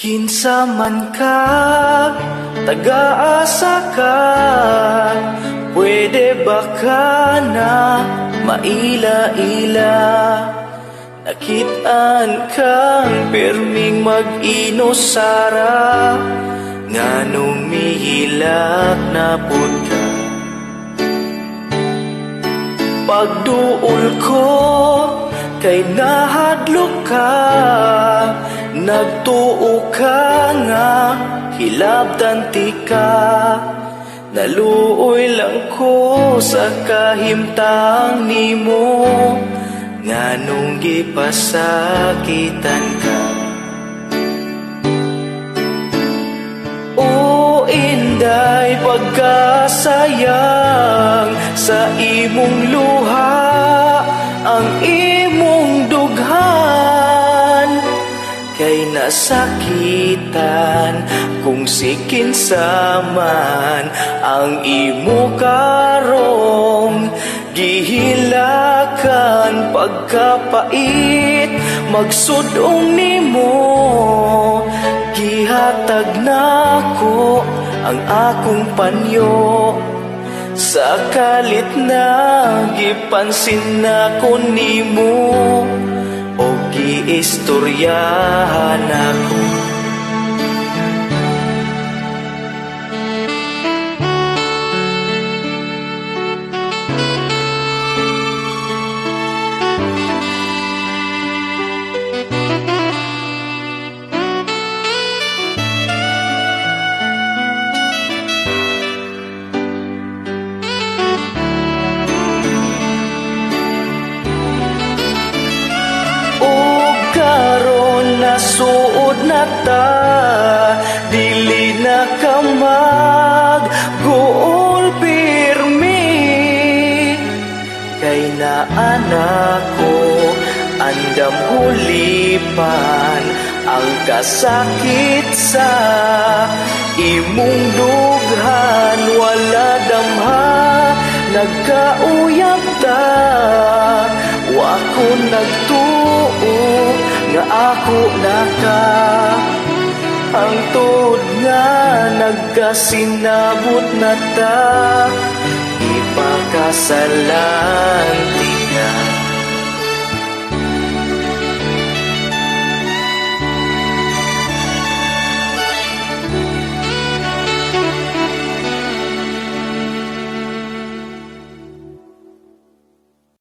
Kinsa man ka, taga-asa ka, pwede ba ka na maila-ila? Nakitaan kang perming mag-inosara, nganong mihilak na pud ka. Pagduol ko kay nahadlok ka, nagtuo ka nga hilabtanti ka. Naluoy lang ko sa kahimtang nimo, nganong gipasakitan ka. O inday pagkasayang sa imong luha, ang imong dughan kay nasakitan kung si kinsa man ang imo karong gihilakan pagkapait magsudong nimo. Gihatag nako ang akong panyo, sa kalit na gipansin nako nimo, o giistoryahan ako. Suod na ta, dili na ka mag-guol pirmi, kay naanak ko andam hulipan ang kasakit sa imong dughan. Wala damha nagkauyab ta, wa ko nagtuo nga ako naka, ang tuod nga nagkasinabot na ta, ipakasalanti.